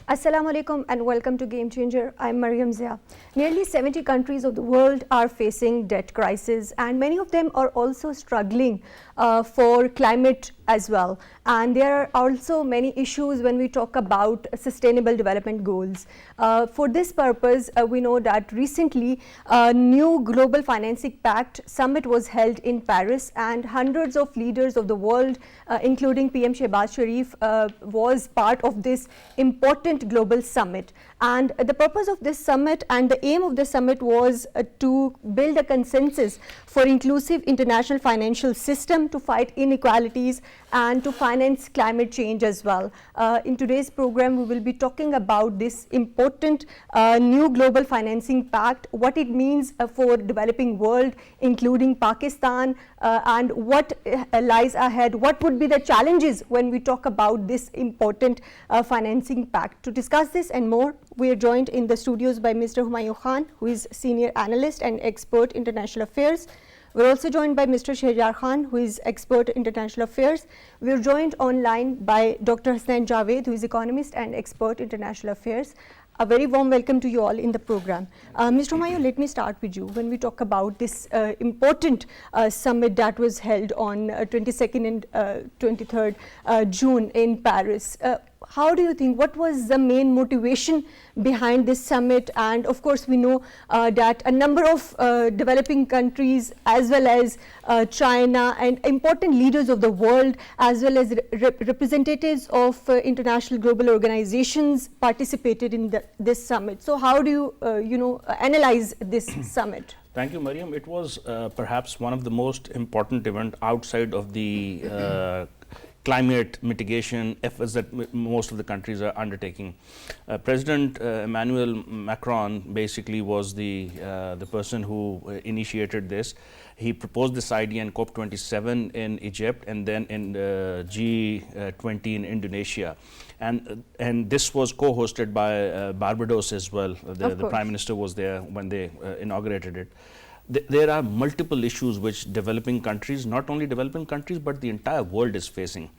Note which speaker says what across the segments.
Speaker 1: Assalamu alaikum and welcome to Game Changer. I'm Mariam Zia. Nearly 70 countries of the world are facing debt crisis, and many of them are also struggling for climate as well. And there are also many issues when we talk about sustainable development goals. For this purpose, we know that recently a new Global Financing Pact Summit was held in Paris, and hundreds of leaders of the world, including PM Shahbaz Sharif, was part of this important global summit. And the purpose of this summit and the aim of this summit was to build a consensus for inclusive international financial system to fight inequalities and to finance climate change as well. In today's program, we will be talking about this important new Global Financing Pact, what it means for developing world, including Pakistan, and what lies ahead, what would be the challenges when we talk about this important financing pact. To discuss this and more, we are joined in the studios by Mr. Humayun Khan, who is Senior Analyst and Expert International Affairs. We're also joined by Mr. Shahjar Khan, who is Expert International Affairs. We're joined online by Dr. Hasnain Javed, who is Economist and Expert International Affairs. A very warm welcome to you all in the program. Mr. Humayun, let me start with you. When we talk about this important summit that was held on 22nd and 23rd June in Paris, how do you think, what was the main motivation behind this summit? And of course, we know that a number of developing countries as well as China and important leaders of the world as well as representatives of international global organizations participated in this summit. So how do you, analyze this summit?
Speaker 2: Thank you, Mariam. It was perhaps one of the most important events outside of the climate mitigation efforts that most of the countries are undertaking. President Emmanuel Macron basically was the person who initiated this. He proposed this idea in COP27 in Egypt and then in G20 in Indonesia. And this was co-hosted by Barbados as well. The Prime Minister was there when they inaugurated it. There are multiple issues which developing countries, not only developing countries, but the entire world is facing.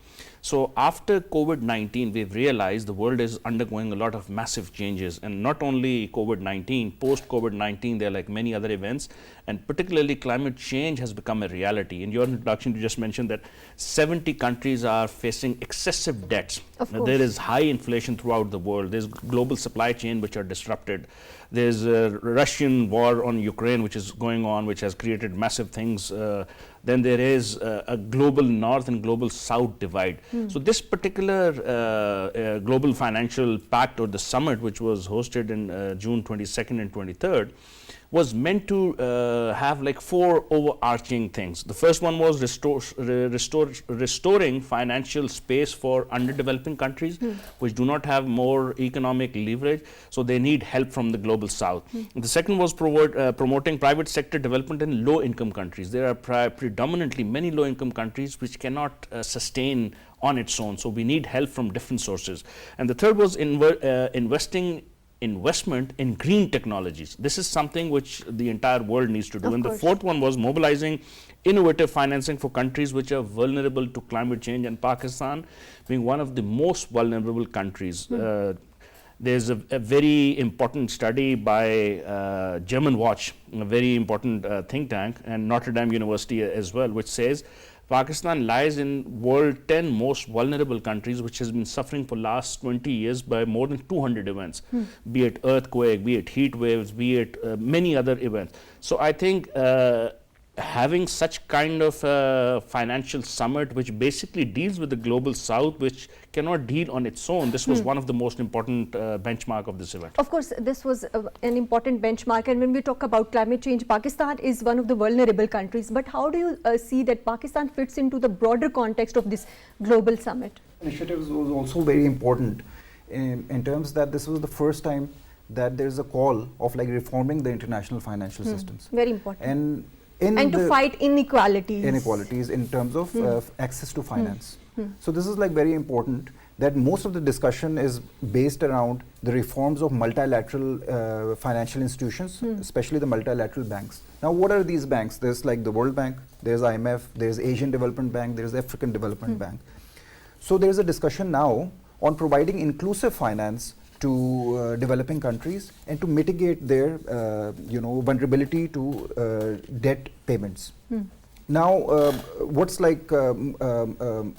Speaker 2: So after COVID-19, we've realized the world is undergoing a lot of massive changes, and not only COVID-19, post-COVID-19, there are like many other events, and particularly climate change has become a reality. In your introduction, you just mentioned that 70 countries are facing excessive debts. There is high inflation throughout the world. There's global supply chain which are disrupted. There's a Russian war on Ukraine which is going on, which has created massive things. Then there is a global north and global south divide. So this particular Global Financial Pact, or the summit, which was hosted in June 22nd and 23rd, was meant to have like four overarching things. The first one was restoring financial space for underdeveloping countries which do not have more economic leverage, so they need help from the global south. The second was promoting private sector development in low income countries. There are predominantly many low income countries which cannot sustain on its own, so we need help from different sources. And the third was investment in green technologies. This is something which the entire world needs to do. And the fourth one was mobilizing innovative financing for countries which are vulnerable to climate change, and Pakistan being one of the most vulnerable countries. There's a very important study by German Watch, a very important think tank, and Notre Dame University as well, which says Pakistan lies in world 10 most vulnerable countries, which has been suffering for last 20 years by more than 200 events, be it earthquake, be it heat waves, be it many other events. So I think having such kind of financial summit, which basically deals with the global south, which cannot deal on its own, this was one of the most important benchmark of this event.
Speaker 1: Of course, this was an important benchmark, and when we talk about climate change, Pakistan is one of the vulnerable countries. But how do you see that Pakistan fits into the broader context of this global summit?
Speaker 3: Initiatives was also very important in terms that this was the first time that there's a call of like reforming the international financial systems.
Speaker 1: Very important.
Speaker 3: And
Speaker 1: to fight inequalities.
Speaker 3: Inequalities in terms of access to finance. So this is like very important, that most of the discussion is based around the reforms of multilateral financial institutions, especially the multilateral banks. Now, what are these banks? There's like the World Bank, there's IMF, there's Asian Development Bank, there's African Development Bank. So there's a discussion now on providing inclusive finance to developing countries and to mitigate their vulnerability to debt payments. Now, what's like when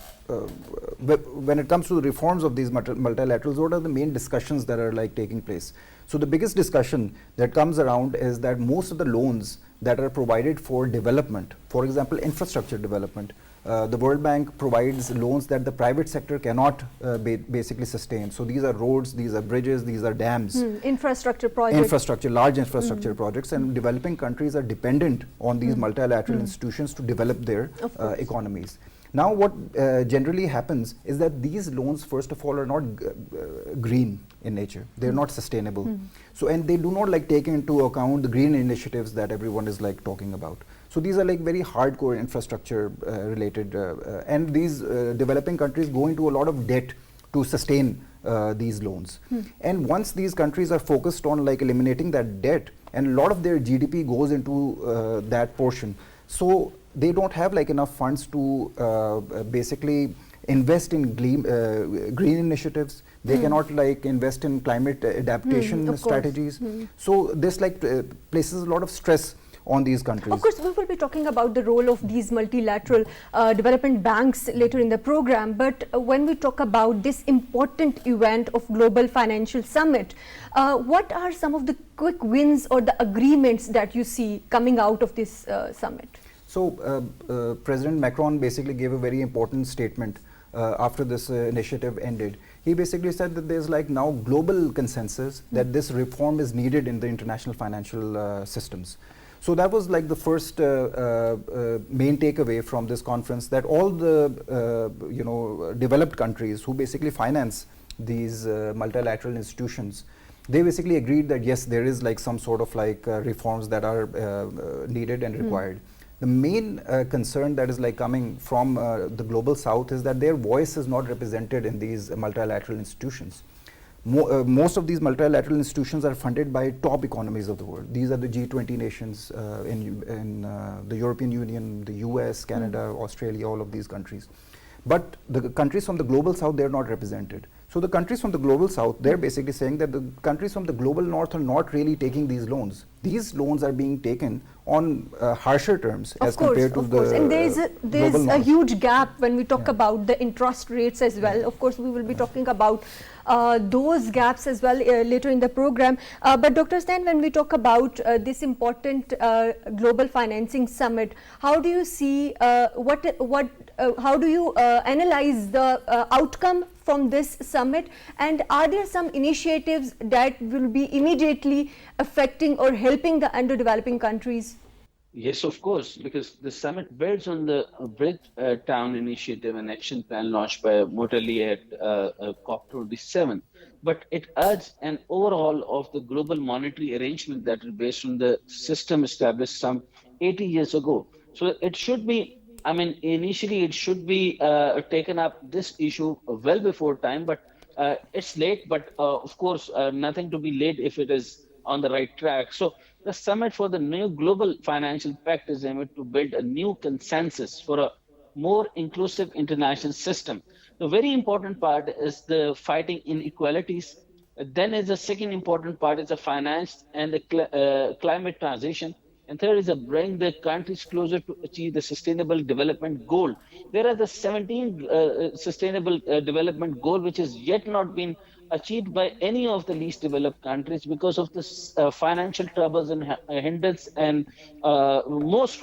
Speaker 3: it comes to the reforms of these multilaterals, what are the main discussions that are like taking place? So the biggest discussion that comes around is that most of the loans that are provided for development, for example, infrastructure development, the World Bank provides loans that the private sector cannot basically sustain. So these are roads, these are bridges, these are dams.
Speaker 1: Infrastructure projects.
Speaker 3: Large infrastructure projects, and developing countries are dependent on these multilateral institutions to develop their economies. Now what generally happens is that these loans, first of all, are not green in nature. They're not sustainable. So, and they do not like take into account the green initiatives that everyone is like talking about. So these are like very hardcore infrastructure related, and these developing countries go into a lot of debt to sustain these loans. And once these countries are focused on like eliminating that debt, and a lot of their GDP goes into that portion, so they don't have like enough funds to basically invest in green initiatives. They cannot like invest in climate adaptation strategies. So this like places a lot of stress on these countries.
Speaker 1: Of course, we will be talking about the role of these multilateral development banks later in the program. But when we talk about this important event of Global Financial Summit, what are some of the quick wins or the agreements that you see coming out of this summit?
Speaker 3: So President Macron basically gave a very important statement after this initiative ended. He basically said that there's like now global consensus that this reform is needed in the international financial systems. So that was like the first main takeaway from this conference, that all the developed countries who basically finance these multilateral institutions, they basically agreed that yes, there is like some sort of like reforms that are needed and required. The main concern that is like coming from the global south is that their voice is not represented in these multilateral institutions. Most of these multilateral institutions are funded by top economies of the world. These are the G20 nations in the European Union, the US, Canada, Australia, all of these countries. But the countries from the global south, they are not represented. So the countries from the global south, they're basically saying that the countries from the global north are not really taking these loans. These loans are being taken on harsher terms as compared to the
Speaker 1: and there's a huge gap when we talk about the interest rates as well. Of course, we will be talking about those gaps as well later in the program. But Dr. Stan, when we talk about this important Global Financing Summit, how do you see how do you analyze the outcome from this summit, and are there some initiatives that will be immediately affecting or helping the underdeveloping countries?
Speaker 4: Yes, of course, because the summit builds on the Bridgetown Initiative and Action Plan launched by Motherley at COP27. But it adds an overhaul of the global monetary arrangement that is based on the system established some 80 years ago. So it should be, I mean, initially it should be taken up this issue well before time, but it's late. But of course, nothing to be late if it is on the right track. So the summit for the new Global Financial Pact is aimed to build a new consensus for a more inclusive international system. The very important part is the fighting inequalities. Then is the second important part is the finance and the climate transition. And third is bring the countries closer to achieve the sustainable development goal. There are the 17 sustainable development goal which has yet not been achieved by any of the least developed countries because of the financial troubles and hindrance and most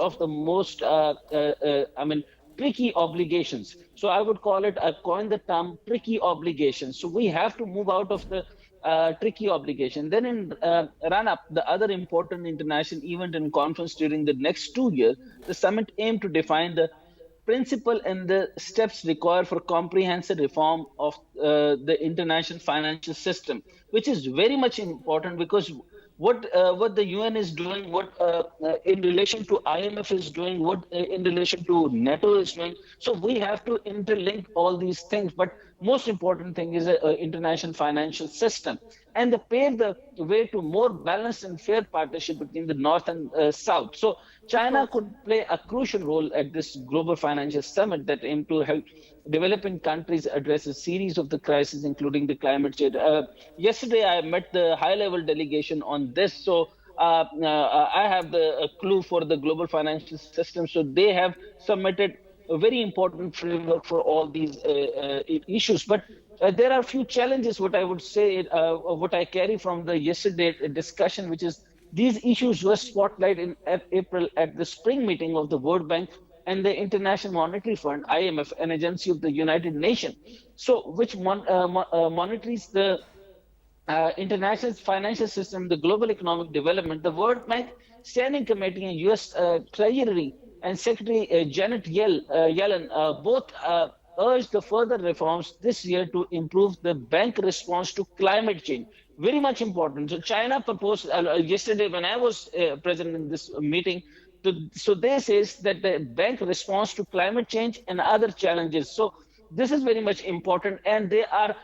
Speaker 4: tricky obligations. So I would call it, I coined the term tricky obligations. So we have to move out of the tricky obligation. Then in run up the other important international event and conference during the next 2 years, the summit aimed to define the principle and the steps required for comprehensive reform of the international financial system, which is very much important because what the UN is doing, what in relation to IMF is doing, what in relation to NATO is doing. So we have to interlink all these things. But most important thing is an international financial system, and they pave the way to more balanced and fair partnership between the North and South. So
Speaker 1: Of
Speaker 4: China
Speaker 1: course.
Speaker 4: could play a crucial role at this Global Financial Summit that aim to help developing countries address a series of the crises, including the climate change. Yesterday, I met the high-level delegation on this, so I have the clue for the global financial system. So they have submitted a very important framework for all these issues. But there are a few challenges, what I would say, what I carry from the yesterday discussion, which is these issues were spotlighted in April at the spring meeting of the World Bank and the International Monetary Fund, IMF, an agency of the United Nations, so which monitors the international financial system, the global economic development. The World Bank Standing Committee and U.S. Treasury and Secretary Janet Yellen both urged the further reforms this year to improve the bank response to climate change. Very much important. So China proposed yesterday when I was present in this meeting. So this is that the bank response to climate change and other challenges. So this is very much important, and they are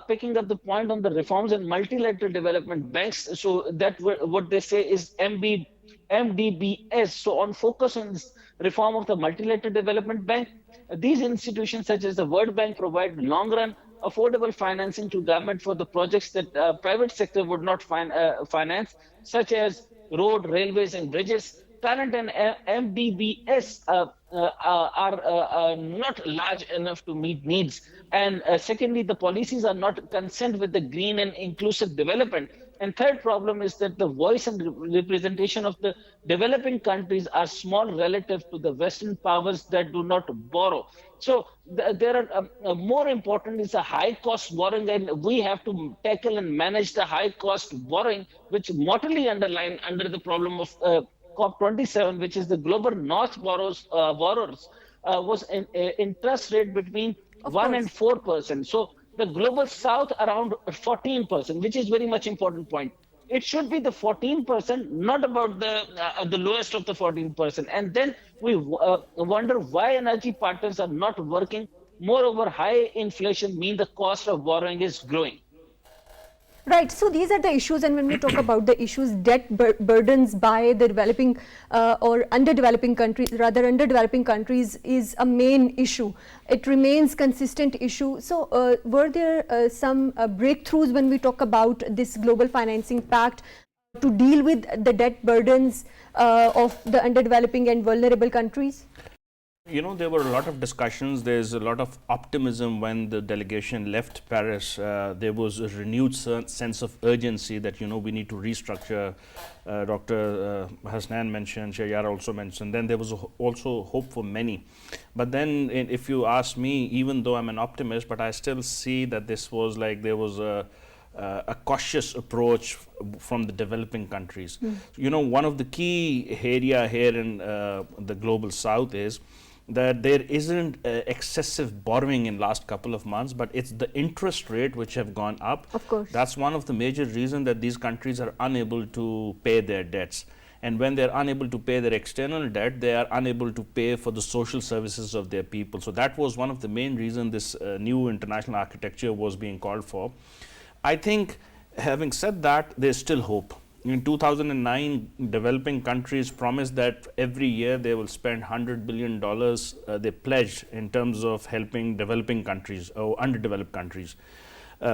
Speaker 4: picking up the point on the reforms and multilateral development banks. So that what they say is MDBS. So on focus on this reform of the multilateral development bank, these institutions such as the World Bank provide long-run affordable financing to government for the projects that private sector would not finance, such as road, railways, and bridges. Current and MDBS are not large enough to meet needs. And secondly, the policies are not concerned with the green and inclusive development. And third problem is that the voice and representation of the developing countries are small relative to the Western powers that do not borrow. So there are more important is the high cost borrowing, and we have to tackle and manage the high cost borrowing, which mortally underline under the problem of COP27, which is the global North borrowers was an interest rate between
Speaker 1: Of
Speaker 4: 1
Speaker 1: course.
Speaker 4: and 4%. So the global South around 14%, which is very much important point. It should be the 14%, not about the lowest of the 14%. And then we wonder why energy partners are not working. Moreover, high inflation means the cost of borrowing is growing.
Speaker 1: Right. So these are the issues, and when we talk about the issues, debt burdens by the developing or underdeveloping countries, rather underdeveloping countries, is a main issue. It remains consistent issue. So were there some breakthroughs when we talk about this Global Financing Pact to deal with the debt burdens of the underdeveloping and vulnerable countries?
Speaker 2: You know, there were a lot of discussions. There's a lot of optimism when the delegation left Paris. There was a renewed sense of urgency that, you know, we need to restructure. Dr. Hasnan mentioned, Shayar also mentioned. Then there was also hope for many. But then if you ask me, even though I'm an optimist, but I still see that this was like there was a cautious approach from the developing countries. You know, one of the key area here in the global south is that there isn't excessive borrowing in last couple of months, but it's the interest rate which have gone up.
Speaker 1: Of course.
Speaker 2: That's one of the major reasons that these countries are unable to pay their debts. And when they're unable to pay their external debt, they are unable to pay for the social services of their people. So that was one of the main reasons this new international architecture was being called for. I think, having said that, there's still hope. In 2009, developing countries promised that every year they will spend $100 billion, they pledged in terms of helping developing countries or underdeveloped countries.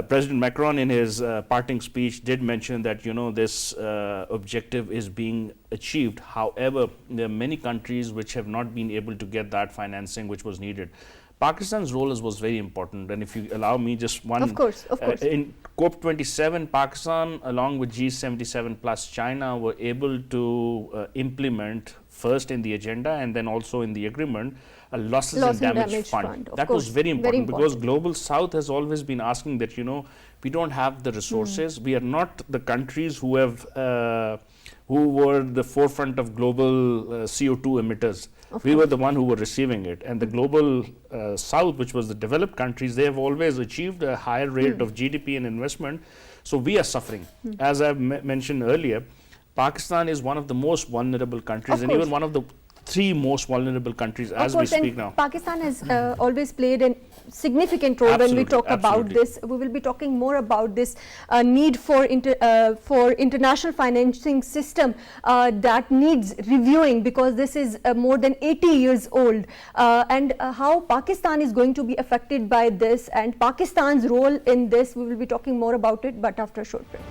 Speaker 2: President Macron in his parting speech did mention that, you know, this objective is being achieved. However, there are many countries which have not been able to get that financing which was needed. Pakistan's role was very important, and if you allow me just one.
Speaker 1: Of course.
Speaker 2: In COP27, Pakistan along with G77 plus China were able to implement first in the agenda and then also in the agreement a losses and damage fund. That was very important, because Global South has always been asking that, you know, we don't have the resources. We are not the countries who have who were the forefront of global CO2 emitters. We were the one who were receiving it, and the global south, which was the developed countries, they have always achieved a higher rate of GDP and investment. So we are suffering. As I mentioned earlier, Pakistan is one of the most vulnerable countries, and even one of the three most vulnerable countries
Speaker 1: Of
Speaker 2: as we
Speaker 1: course, and
Speaker 2: speak now.
Speaker 1: Pakistan has always played a significant role when we
Speaker 2: Absolutely,
Speaker 1: talk about
Speaker 2: absolutely.
Speaker 1: this. We will be talking more about this need for international financing system that needs reviewing, because this is more than 80 years old, and how Pakistan is going to be affected by this and Pakistan's role in this. We will be talking more about it, but after a short break.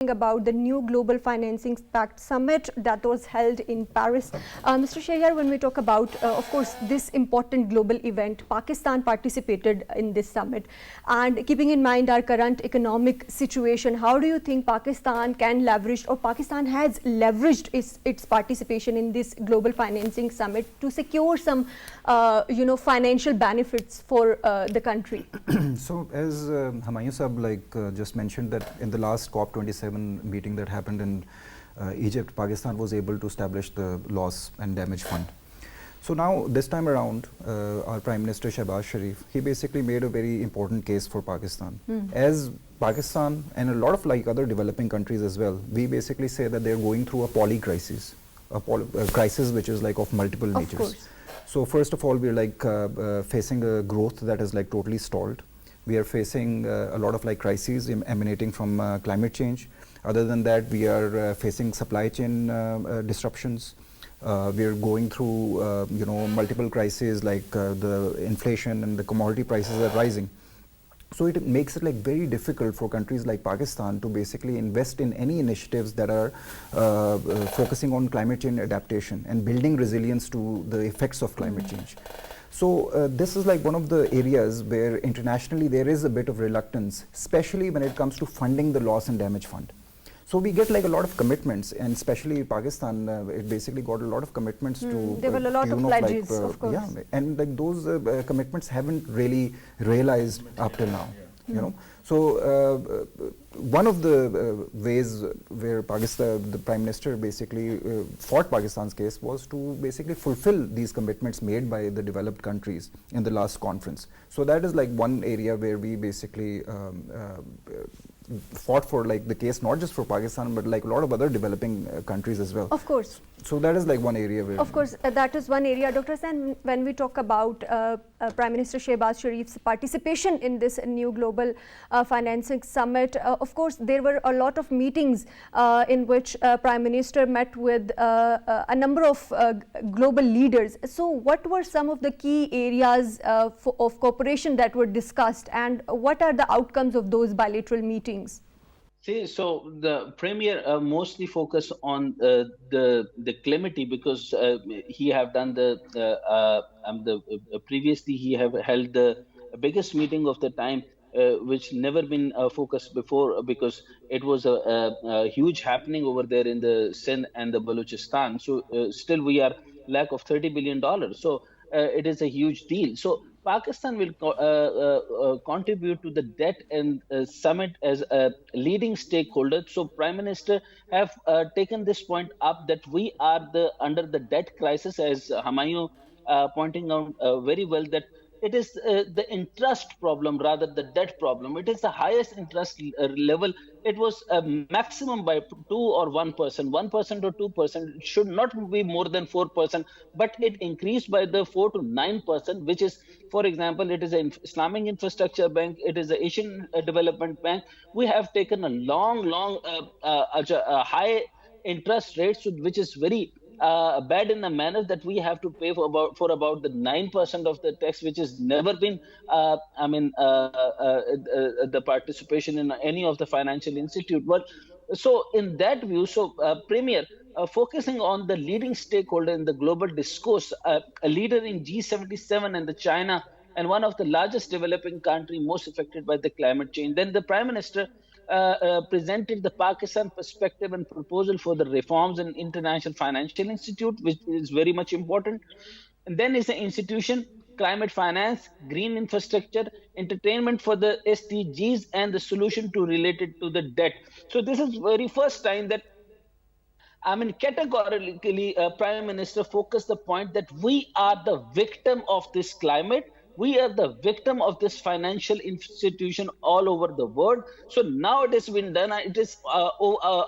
Speaker 1: About the new Global Financing Pact Summit that was held in Paris. Mr. Shahiyar, when we talk about, of course, this important global event, Pakistan participated in this summit. And keeping in mind our current economic situation, how do you think Pakistan can leverage, or Pakistan has leveraged its participation in this Global Financing Summit to secure some, financial benefits for the country?
Speaker 3: So as Humayun Sahab just mentioned, that in the last COP27 meeting that happened in Egypt, Pakistan was able to establish the loss and damage fund. So now this time around, our Prime Minister Shahbaz Sharif, he basically made a very important case for Pakistan. As Pakistan and a lot of other developing countries as well, we basically say that they're going through a poly crisis, a crisis which is of multiple natures.
Speaker 1: Course.
Speaker 3: So first of all, we're facing a growth that is totally stalled. We are facing a lot of crises emanating from climate change. Other than that, we are facing supply chain disruptions. We are going through multiple crises the inflation and the commodity prices are rising. So it makes it very difficult for countries like Pakistan to basically invest in any initiatives that are focusing on climate change adaptation and building resilience to the effects of climate change. So this is one of the areas where internationally there is a bit of reluctance, especially when it comes to funding the loss and damage fund. So we get a lot of commitments, and especially Pakistan, it basically got a lot of commitments to.
Speaker 1: There were a lot of pledges, of course.
Speaker 3: Yeah, and those commitments haven't really realized up till now. So one of the ways where the Prime Minister basically fought Pakistan's case was to basically fulfill these commitments made by the developed countries in the last conference. So that is one area where we basically fought for the case not just for Pakistan but a lot of other developing countries as well.
Speaker 1: Of course.
Speaker 3: So that is one area where.
Speaker 1: Of course, that is one area, Dr. Hassan. When we talk about Prime Minister Shahbaz Sharif's participation in this new Global Financing Summit, of course, there were a lot of meetings in which Prime Minister met with a number of global leaders. So what were some of the key areas of cooperation that were discussed, and what are the outcomes of those bilateral meetings?
Speaker 4: See, so the premier mostly focused on the calamity because he have done previously he have held the biggest meeting of the time, which never been focused before because it was a huge happening over there in the Sindh and the Balochistan. So still we are lack of $30 billion. So it is a huge deal. So Pakistan will contribute to the debt and summit as a leading stakeholder. So Prime Minister have taken this point up that we are under the debt crisis, as Hamayu pointing out very well, that it is the interest problem rather the debt problem. It is the highest interest level. It was maximum by 2 or 1%, 1% or 2%. It should not be more than 4%, but it increased by the 4 to 9%, which is, for example, it is an Islamic infrastructure bank, it is the Asian Development Bank. We have taken a long high interest rates, which is very bad in a manner that we have to pay for about the 9% of the tax, which has never been, the participation in any of the financial institute. But so in that view, so Premier, focusing on the leading stakeholder in the global discourse, a leader in G77 and the China, and one of the largest developing country most affected by the climate change. Then the Prime Minister presented the Pakistan perspective and proposal for the reforms in International Financial Institute, which is very much important. And then is the institution, climate finance, green infrastructure, entertainment for the SDGs, and the solution to related to the debt. So this is very first time that categorically, Prime Minister focused the point that we are the victim of this climate. We are the victim of this financial institution all over the world. So now it has been done. It is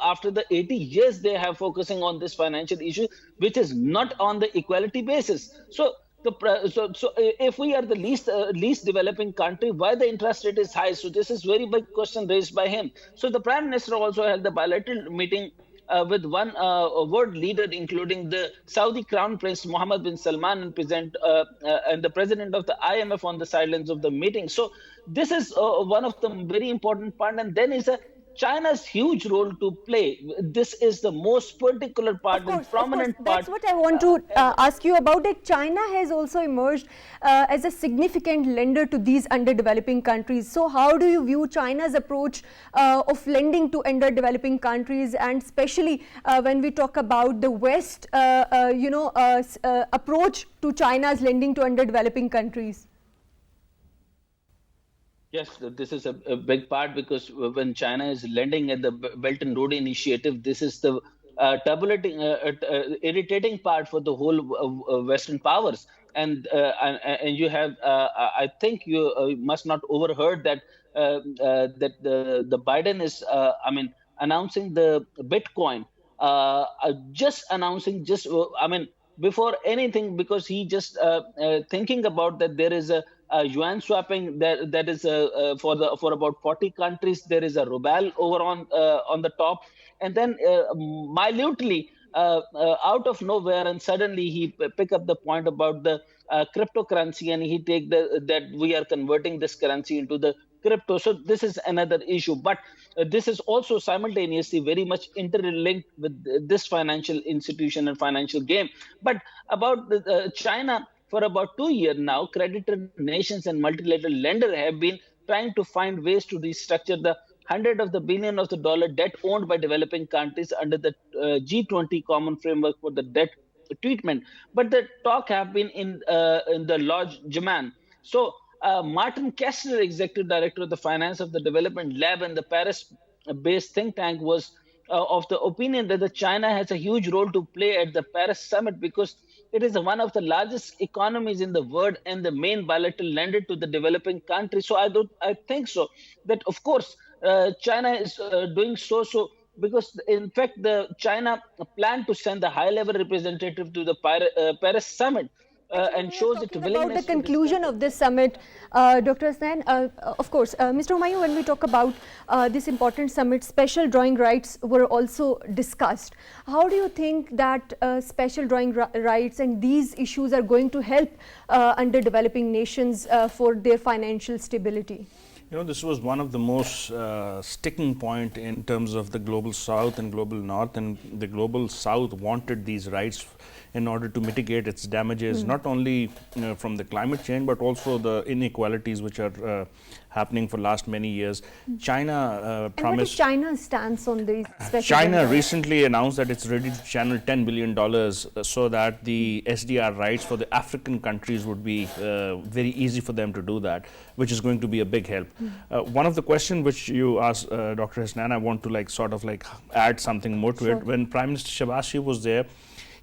Speaker 4: after the 80 years they have focusing on this financial issue, which is not on the equality basis. So if we are the least developing country, why the interest rate is high? So this is very big question raised by him. So the Prime Minister also held the bilateral meeting with one world leader, including the Saudi Crown Prince Mohammed bin Salman and the president of the IMF on the sidelines of the meeting. So this is one of the very important part. And then is China's huge role to play. This is the most particular part and prominent part.
Speaker 1: That's what I want to ask you about. That China has also emerged as a significant lender to these underdeveloping countries. So how do you view China's approach of lending to underdeveloping countries, and especially when we talk about the West, approach to China's lending to underdeveloping countries?
Speaker 4: Yes, this is a big part, because when China is lending at the Belt and Road Initiative, this is the irritating part for the whole Western powers. And you have, I think you must not overheard that that the Biden is, announcing the Bitcoin, just announcing before anything, because he just thinking about that there is a yuan swapping that is for about 40 countries. There is a ruble over on the top, and then minutely out of nowhere, and suddenly he pick up the point about the cryptocurrency, and he take that we are converting this currency into the crypto. So this is another issue, but this is also simultaneously very much interlinked with this financial institution and financial game. But about China, for about 2 years now, creditor nations and multilateral lenders have been trying to find ways to restructure the hundred of the billion of the dollar debt owned by developing countries under the G20 common framework for the debt treatment. But the talk have been in the Lodge Jaman. So Martin Kessler, executive director of the Finance of the Development Lab and the Paris-based think tank, was of the opinion that the China has a huge role to play at the Paris summit, because it is one of the largest economies in the world and the main bilateral lender to the developing countries. So I think so that of course China is doing so because in fact the China plan to send the high-level representative to the Paris summit. And shows its willingness
Speaker 1: about the conclusion of this summit, Dr. Hasnain, of course, Mr. Humayun, when we talk about this important summit, special drawing rights were also discussed. How do you think that special drawing rights and these issues are going to help underdeveloping nations for their financial stability?
Speaker 2: You know, this was one of the most sticking point in terms of the global south and global north, and the global south wanted these rights in order to mitigate its damages, not only from the climate change, but also the inequalities which are happening for last many years. China promised...
Speaker 1: And what is China's stance on these special
Speaker 2: China recently announced that it's ready to channel $10 billion so that the SDR rights for the African countries would be very easy for them to do that, which is going to be a big help. One of the questions which you asked, Dr. Hasnain, I want to add something more to it. When Prime Minister Shahbaz Sharif was there,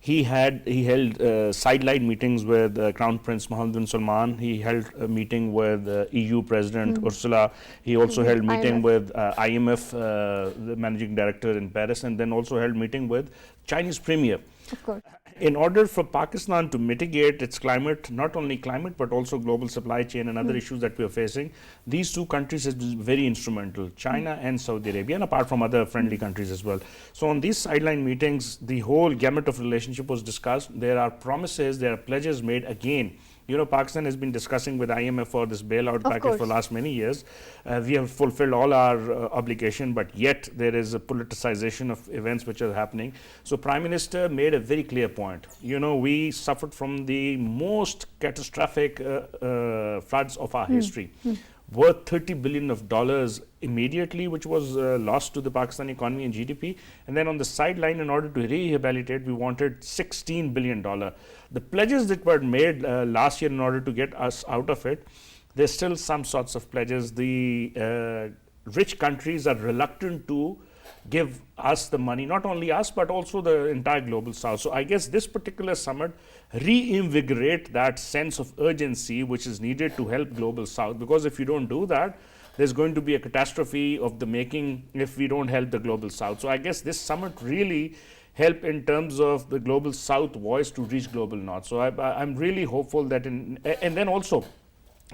Speaker 2: he held sideline meetings with Crown Prince Mohammed bin Salman. He held a meeting with EU President Ursula. He also held meeting with IMF, the managing director in Paris, and then also held meeting with Chinese Premier.
Speaker 1: Of course.
Speaker 2: In order for Pakistan to mitigate its climate, not only climate, but also global supply chain and other issues that we are facing, these two countries have been very instrumental, China and Saudi Arabia, and apart from other friendly countries as well. So on these sideline meetings, the whole gamut of relationship was discussed. There are promises, there are pledges made again. You know, Pakistan has been discussing with IMF for this bailout package for the last many years. We have fulfilled all our obligation, but yet there is a politicization of events which are happening. So Prime Minister made a very clear point. You know, we suffered from the most catastrophic floods of our history. worth $30 billion of dollars immediately, which was lost to the Pakistani economy and GDP. And then on the sideline, in order to rehabilitate, we wanted $16 billion. The pledges that were made last year in order to get us out of it, there's still some sorts of pledges. The rich countries are reluctant to give us the money, not only us, but also the entire global south. So I guess this particular summit reinvigorate that sense of urgency which is needed to help global south, because if you don't do that, there's going to be a catastrophe of the making if we don't help the global south. So I guess this summit really help in terms of the global south voice to reach global north. So I'm really hopeful that and then also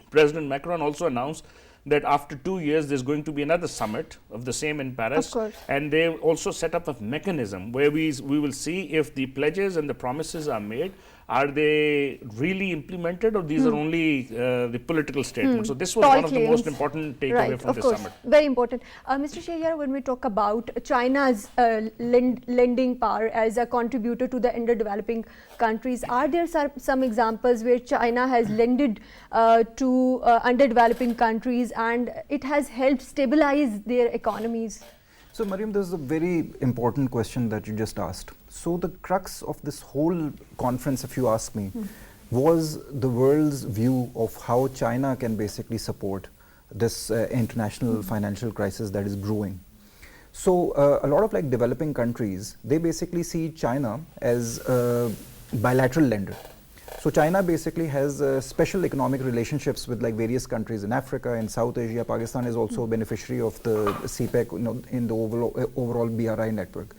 Speaker 2: President Macron also announced that after 2 years there's going to be another summit of the same in Paris.
Speaker 1: Of course.
Speaker 2: And they also set up a mechanism where we will see if the pledges and the promises are made, are they really implemented, or these are only the political statements. So this was
Speaker 1: Tall
Speaker 2: one of the most important takeaway from
Speaker 1: of
Speaker 2: this
Speaker 1: course,
Speaker 2: summit.
Speaker 1: very important. Mr. Shahbaz, when we talk about China's lending power as a contributor to the underdeveloping countries, are there some examples where China has lended to underdeveloping countries and it has helped stabilize their economies?
Speaker 3: So, Mariam, this is a very important question that you just asked. So, the crux of this whole conference, if you ask me, was the world's view of how China can basically support this international financial crisis that is brewing. So, a lot of like developing countries, they basically see China as a bilateral lender. So China basically has special economic relationships with like various countries in Africa and South Asia. Pakistan is also a beneficiary of the CPEC, in the overall BRI network.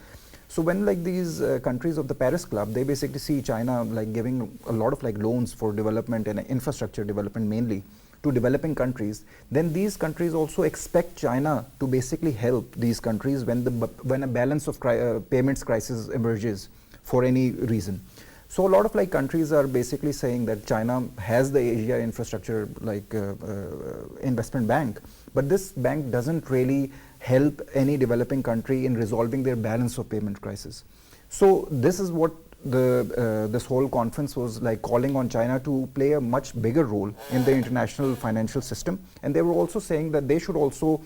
Speaker 3: So when like these countries of the Paris Club, they basically see China like giving a lot of like loans for development and infrastructure development mainly to developing countries, then these countries also expect China to basically help these countries when a balance of payments crisis emerges for any reason. So a lot of like countries are basically saying that China has the Asia Infrastructure like investment bank, but this bank doesn't really help any developing country in resolving their balance of payment crisis. So this is what this whole conference was like calling on China to play a much bigger role in the international financial system, and they were also saying that they should also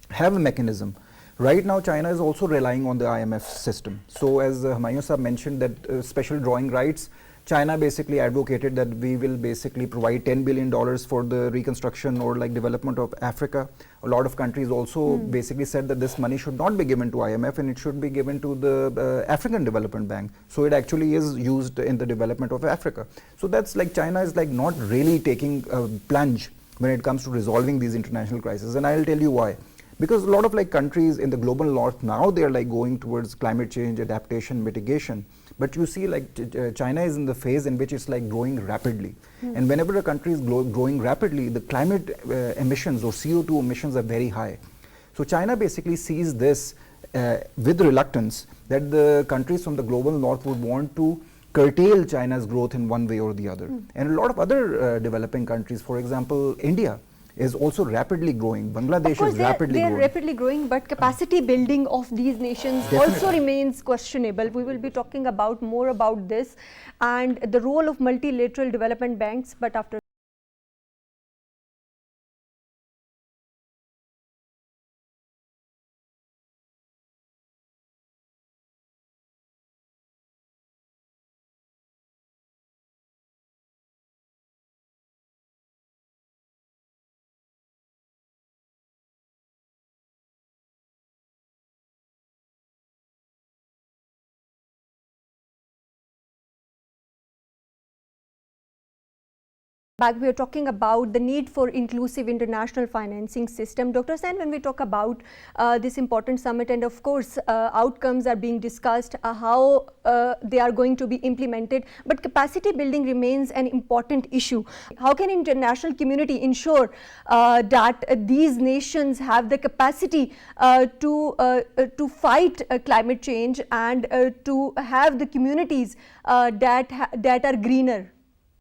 Speaker 3: have a mechanism. Right now, China is also relying on the IMF system. So as Humayun Sahab mentioned that special drawing rights, China basically advocated that we will basically provide $10 billion for the reconstruction or like development of Africa. A lot of countries also basically said that this money should not be given to IMF and it should be given to the African Development Bank. So it actually is used in the development of Africa. So that's like China is like not really taking a plunge when it comes to resolving these international crises. And I'll tell you why. Because a lot of like countries in the global north now they're like going towards climate change, adaptation, mitigation. But you see like China is in the phase in which it's like growing rapidly. And whenever a country is growing rapidly, the climate emissions or CO2 emissions are very high. So China basically sees this with reluctance that the countries from the global north would want to curtail China's growth in one way or the other. And a lot of other developing countries, for example, India, is also rapidly growing. Bangladesh is rapidly growing.
Speaker 1: They are rapidly growing, but capacity building of these nations also remains questionable. We will be talking about more about this and the role of multilateral development banks, but after back, we are talking about the need for inclusive international financing system. Dr. Sen, when we talk about this important summit, and of course outcomes are being discussed, how they are going to be implemented, but capacity building remains an important issue. How can international community ensure that these nations have the capacity to fight climate change and to have the communities that are greener?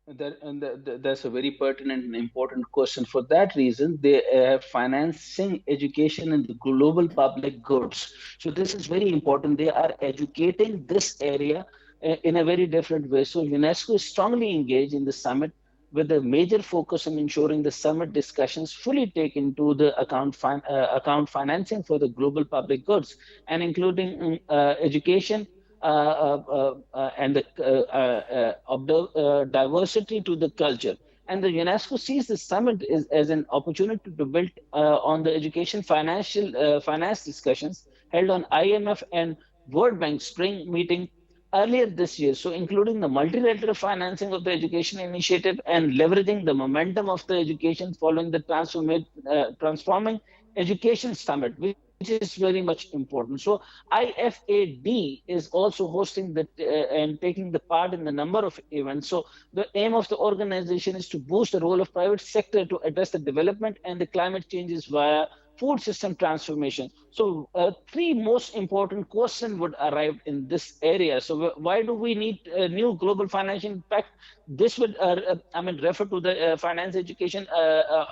Speaker 4: That's a very pertinent and important question. For that reason, they are financing education in the global public goods. So this is very important. They are educating this area in a very different way. So UNESCO is strongly engaged in the summit with a major focus on ensuring the summit discussions fully take into the account financing for the global public goods, and including education and the diversity to the culture. And the UNESCO sees the summit as an opportunity to build on the education finance discussions held on IMF and World Bank Spring meeting earlier this year. So, including the multilateral financing of the education initiative and leveraging the momentum of the education following the transforming education summit, which is very much important. So, IFAD is also hosting and taking the part in the number of events. So, the aim of the organization is to boost the role of private sector to address the development and the climate changes via food system transformation. So three most important questions would arrive in this area. So why do we need a new global financial pact? This would, refer to the finance education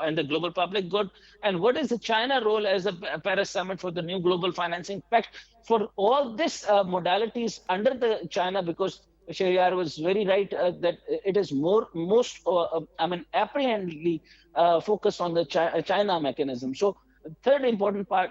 Speaker 4: and the global public good. And what is the China role as a Paris summit for the new global financing pact? For all these modalities under the China, because Shahriyar was very right that it is apprehendedly focused on the China mechanism. So third important part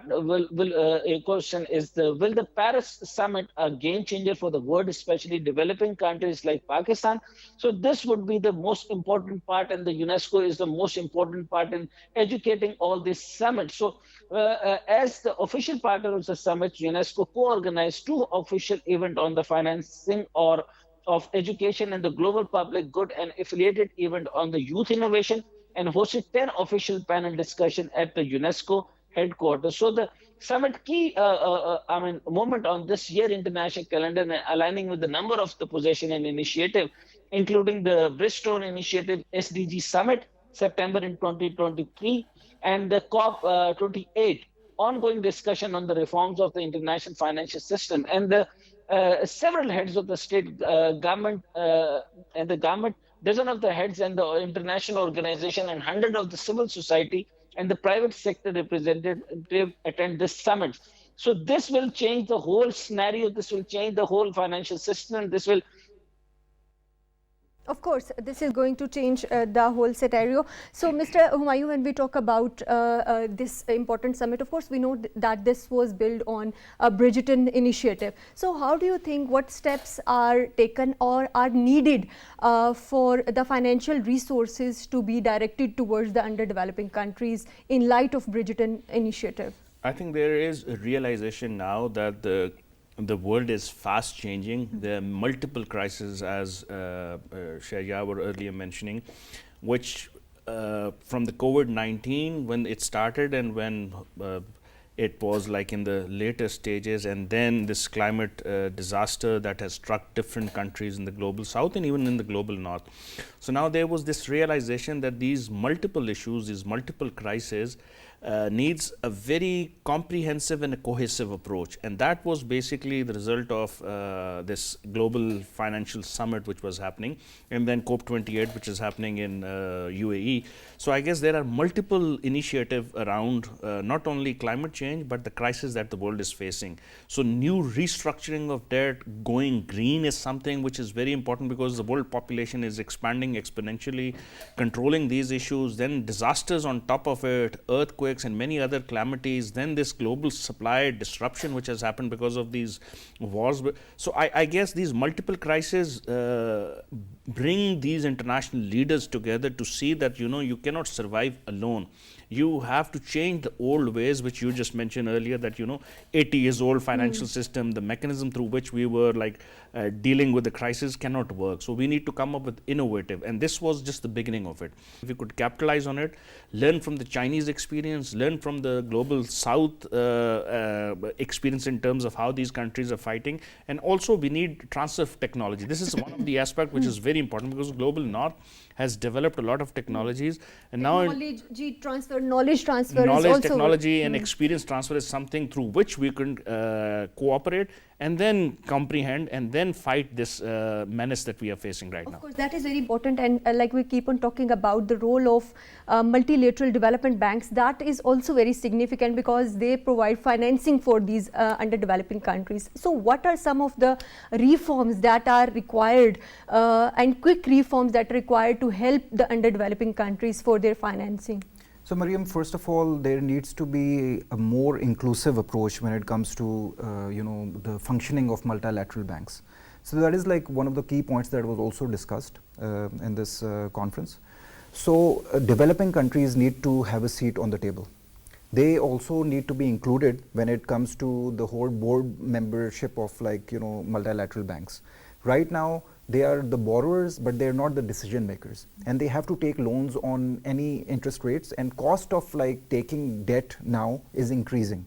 Speaker 4: question is will the Paris summit a game changer for the world, especially developing countries like Pakistan? So this would be the most important part, and the UNESCO is the most important part in educating all these summits. So as the official partner of the summit, UNESCO co-organized two official events on the financing of education and the global public good, and affiliated event on the youth innovation, and hosted 10 official panel discussion at the UNESCO headquarters. So the summit key moment on this year international calendar, and aligning with the number of the position and initiative, including the Bristol Initiative SDG Summit, September in 2023, and the COP28, ongoing discussion on the reforms of the international financial system, and the several heads of the state government and the government, dozen of the heads and the international organization, and 100 of the civil society and the private sector representative attend this summit. So this will change the whole scenario. This will change the whole financial system. This will
Speaker 1: Of course, this is going to change the whole scenario. So, Mr. Humayun, when we talk about this important summit, of course, we know that this was built on a Bridgerton initiative. So, how do you think, what steps are taken or are needed for the financial resources to be directed towards the underdeveloping countries in light of Bridgerton initiative?
Speaker 2: I think there is a realization now that the world is fast changing. There are multiple crises, as Shahya were earlier mentioning, which from the COVID-19 when it started, and when it was like in the later stages, and then this climate disaster that has struck different countries in the global south and even in the global north. So now there was this realization that these multiple issues, these multiple crises needs a very comprehensive and a cohesive approach, and that was basically the result of this Global Financial Summit which was happening, and then COP28 which is happening in UAE. So I guess there are multiple initiatives around not only climate change but the crisis that the world is facing. So new restructuring of debt, going green is something which is very important, because the world population is expanding exponentially. Controlling these issues, then disasters on top of it, earthquakes and many other calamities, then this global supply disruption which has happened because of these wars. So I guess these multiple crises bring these international leaders together to see that you cannot survive alone. You have to change the old ways, which you just mentioned earlier, that 80 years old financial system, the mechanism through which we were dealing with the crisis cannot work. So we need to come up with innovative, and this was just the beginning of it. If we could capitalize on it, learn from the Chinese experience, learn from the global south experience in terms of how these countries are fighting, and also we need transfer of technology. This is one of the aspects which is very important, because global north has developed a lot of technologies, and now
Speaker 1: technology transfer, knowledge transfer is
Speaker 2: knowledge,
Speaker 1: also
Speaker 2: technology, and experience transfer is something through which we can cooperate and then comprehend and then fight this menace that we are facing right now.
Speaker 1: Of course, that is very important, and like we keep on talking about the role of multilateral development banks, that is also very significant because they provide financing for these underdeveloping countries. So what are some of the reforms that are required and quick reforms that are required to help the underdeveloping countries for their financing?
Speaker 3: So Mariam, first of all, there needs to be a more inclusive approach when it comes to the functioning of multilateral banks. So that is like one of the key points that was also discussed in this conference. So developing countries need to have a seat on the table. They also need to be included when it comes to the whole board membership of multilateral banks. Right now, they are the borrowers, but they're not the decision makers. And they have to take loans on any interest rates, and cost of taking debt now is increasing.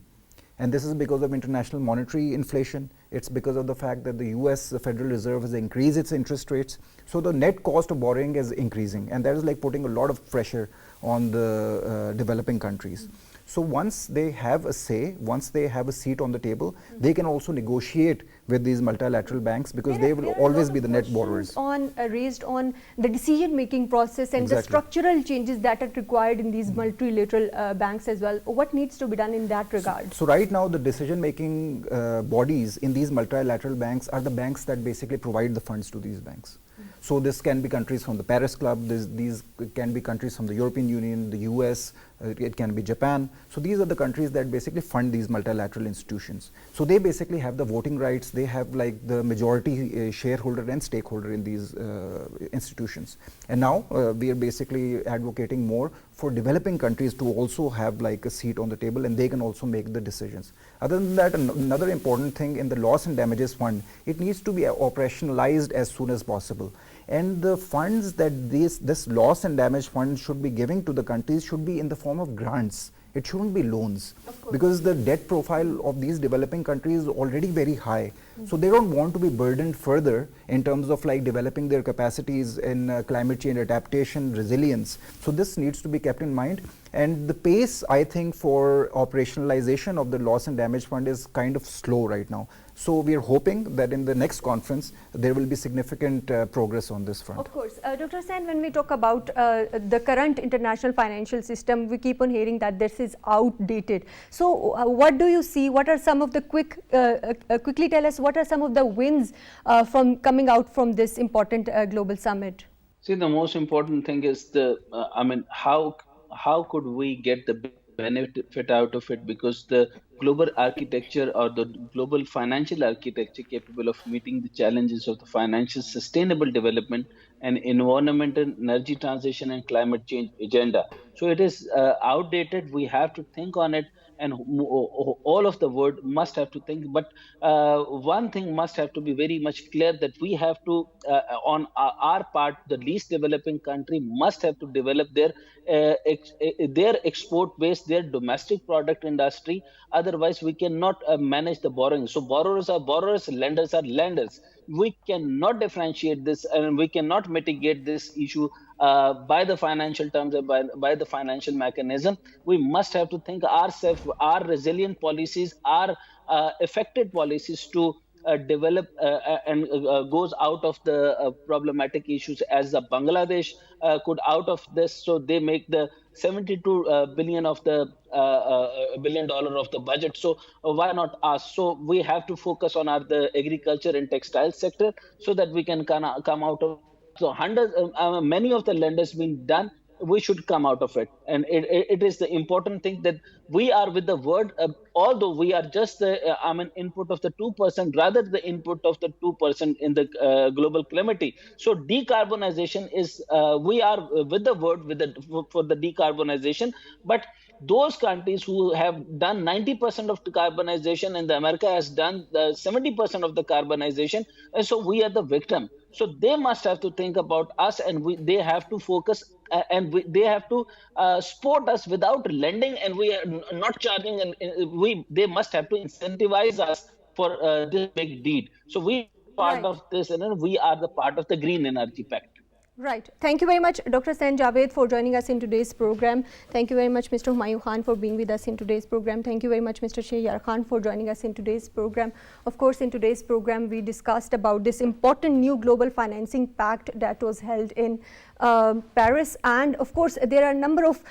Speaker 3: And this is because of international monetary inflation. It's because of the fact that the US, the Federal Reserve, has increased its interest rates. So the net cost of borrowing is increasing, and that is putting a lot of pressure on the developing countries. So once they have a say, once they have a seat on the table, they can also negotiate with these multilateral banks because they will always be the net borrowers.
Speaker 1: Raised on the decision-making process and the structural changes that are required in these multilateral banks as well. What needs to be done in that regard?
Speaker 3: So right now, the decision-making bodies in these multilateral banks are the banks that basically provide the funds to these banks. So this can be countries from the Paris Club, these can be countries from the European Union, the US, it can be Japan. So these are the countries that basically fund these multilateral institutions. So they basically have the voting rights, they have the majority shareholder and stakeholder in these institutions. And now we are basically advocating more for developing countries to also have a seat on the table, and they can also make the decisions. Other than that, another important thing in the loss and damages fund, it needs to be operationalized as soon as possible. And the funds that this loss and damage fund should be giving to the countries should be in the form of grants. It shouldn't be loans, because the debt profile of these developing countries is already very high. So they don't want to be burdened further in terms of developing their capacities in climate change adaptation, resilience. So this needs to be kept in mind. And the pace, I think, for operationalization of the loss and damage fund is kind of slow right now. So we are hoping that in the next conference, there will be significant progress on this front.
Speaker 1: Of course. Dr. Sen, when we talk about the current international financial system, we keep on hearing that this is outdated. So what do you see? What are some of the quickly tell us, what are some of the wins from coming out from this important global summit?
Speaker 4: See, the most important thing is how could we get the benefit out of it, because the global architecture or the global financial architecture capable of meeting the challenges of the financial sustainable development and environmental energy transition and climate change agenda. So it is outdated. We have to think on it, and all of the world must have to think. But one thing must have to be very much clear, that we have to, on our part, the least developing country must have to develop their export base, their domestic product industry. Otherwise, we cannot manage the borrowing. So borrowers are borrowers, lenders are lenders. We cannot differentiate this, and we cannot mitigate this issue by the financial terms and by the financial mechanism. We must have to think ourselves, our resilient policies, our effective policies to develop and goes out of the problematic issues, as the Bangladesh could out of this. So they make the 72 billion of the $1 billion of the budget. So why not us? So we have to focus on the agriculture and textile sector, so that we can come out of. So many of the lenders being done, we should come out of it. And it is the important thing that we are with the word, although we are just the input of the 2%, rather the input of the 2% in the global climate. So decarbonization is, we are with the word for the decarbonization. But those countries who have done 90% of decarbonization, and the America has done 70% of the carbonization, and so we are the victim. So they must have to think about us, and they have to focus, and they have to support us without lending, and we are not charging, and they must have to incentivize us for this big deed. So we are part of this, and we are the part of the Green Energy Pact.
Speaker 1: Right. Thank you very much, Dr. Sain Javed, for joining us in today's program. Thank you very much, Mr. Humayun Khan, for being with us in today's program. Thank you very much, Mr. Shahyar Khan, for joining us in today's program. Of course, in today's program, we discussed about this important new Global Financing Pact that was held in Paris, and of course there are a number of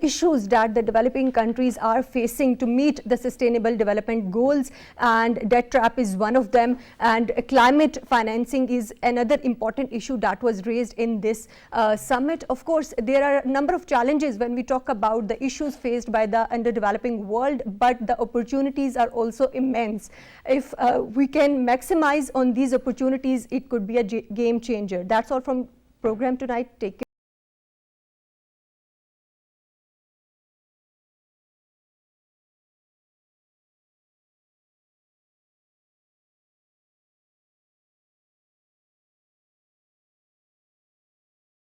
Speaker 1: issues that the developing countries are facing to meet the sustainable development goals, and debt trap is one of them, and climate financing is another important issue that was raised in this summit. Of course, there are a number of challenges when we talk about the issues faced by the underdeveloping world, but the opportunities are also immense. If we can maximize on these opportunities, it could be a game changer. That's all from program tonight. Take care.